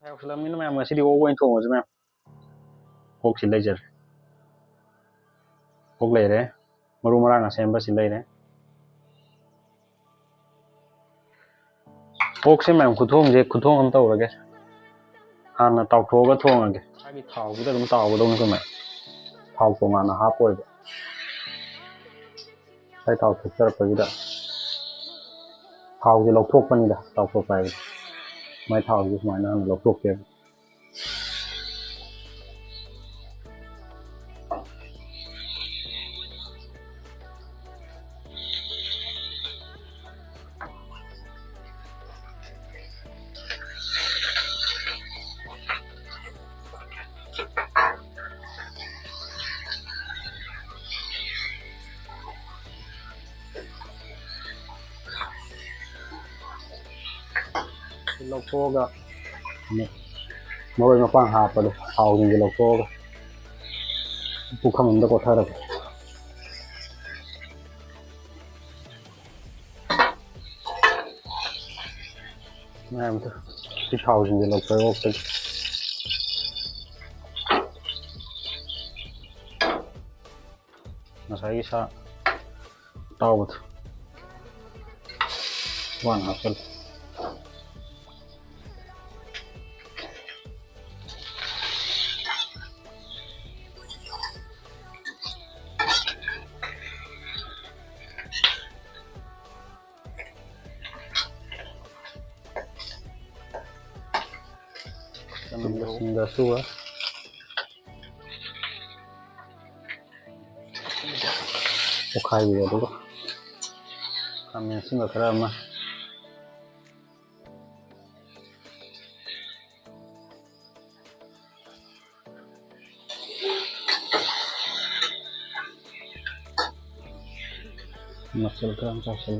ꯍꯥꯏꯔꯛꯁꯤꯜꯂꯝꯅꯤꯅ ꯃꯌꯥꯝ ꯉꯁꯤꯗꯤ ꯑꯣꯛ ꯑꯣꯏꯅ ꯊꯣꯡꯉꯁꯤ ꯃꯌꯥꯝ ꯑꯣꯛꯁꯤ ꯂꯩꯖꯔꯦ ꯑꯣꯛ ꯂꯩꯔꯦ ꯃꯔꯨ ꯃꯔꯥꯡ ꯑꯁꯦꯡꯕꯁꯤ ꯂꯩꯔꯦ ꯑꯣꯛꯁꯦ ꯃꯌꯥꯝ ꯈꯨꯊꯣꯡꯁꯦ ꯈꯨꯊꯣꯡ ꯑꯃ ꯇꯧꯔꯒꯦ ꯍꯥꯟꯅ ꯇꯥꯎꯊꯣꯛꯑꯒ ꯊꯣꯡꯉꯒꯦ ꯍꯥꯏꯗꯤ ꯊꯥꯎꯁꯤꯗ ꯑꯗꯨꯝ ꯇꯥꯎꯒꯗꯧꯅꯤ ꯀꯃꯥꯏ ꯊꯥꯎ ꯇꯣꯉꯥꯟꯅ ꯍꯥꯞꯄꯣꯏꯕ ꯉꯁꯥꯏ ꯊꯥꯎ ꯊꯣꯛꯆꯔꯛꯄꯁꯤꯗ ꯊꯥꯎꯁꯦ ꯂꯧꯊꯣꯛꯄꯅꯤꯗ ꯇꯥꯎꯊꯣꯛꯄ ꯍꯥꯏꯕꯁꯦ ꯃꯥꯏ ꯊꯥꯎꯁꯦ ꯁꯨꯃꯥꯏꯅ ꯍꯥꯟꯅ ꯂꯧꯊꯣꯛꯀꯦꯕ लौटोगा मरोई मपांग हापदो थावजिंगे लौटोगा पुखम कोथरग मैम तो थावजिंगे लौटोगा okay ngасai sa tawut wan hapel singa suwa okai biya dulu kami singa karama masal karam kasal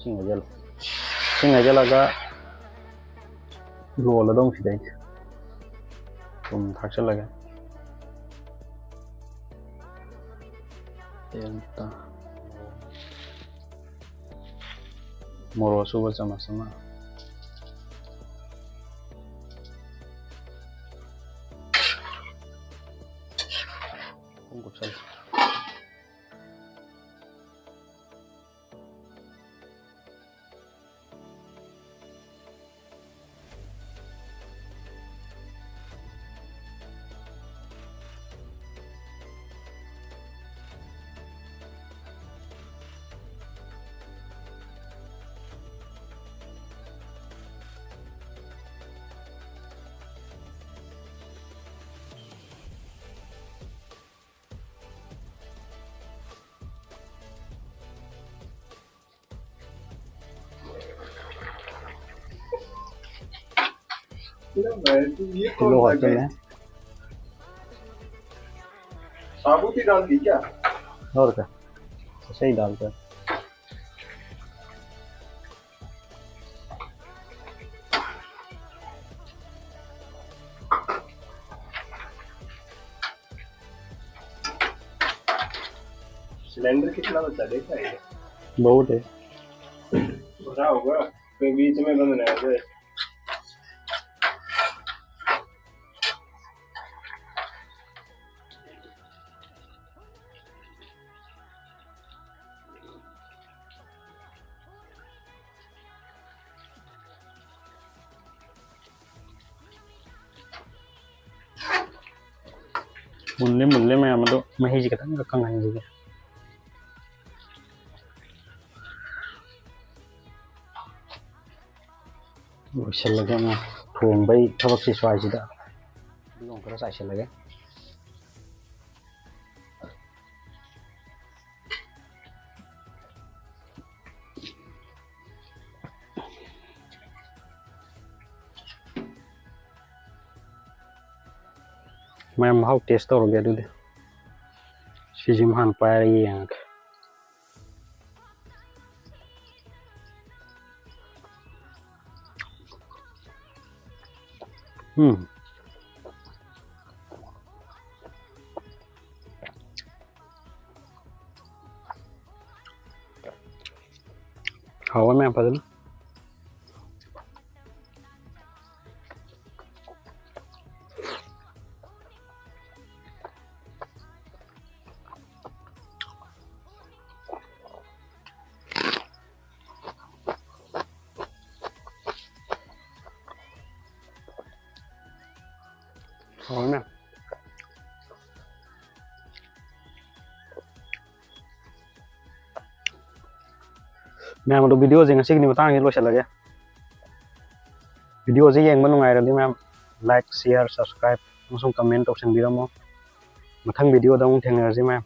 singa jal aga roll dong sidai thaksa laga Delta Moro suba sama-sama ungkup saja kilo होते हैं साबुत ही डाल दी क्या और क्या सही डाल कर सिलेंडर कितना बचा देखा है बहुत है बड़ा होगा कोई बीच में बंद नहीं है मुल्ले में हम तो मही जी कहता कंगन जी लगे मैं थोंग भाई थबक से स्वाइसिदा लोग करा साइसे लगे मैं माहौल टेस्ट हो गया दूध सीजिम हान पाया ये आंख हवा में पता Rồi nè. Mẹ mà được video gì ngasi ni matang ni lo lagi. Video gì yang menung ai ma'am like, share, subscribe, langsung comment option biramo. Mathang video dong thengna ji ma'am.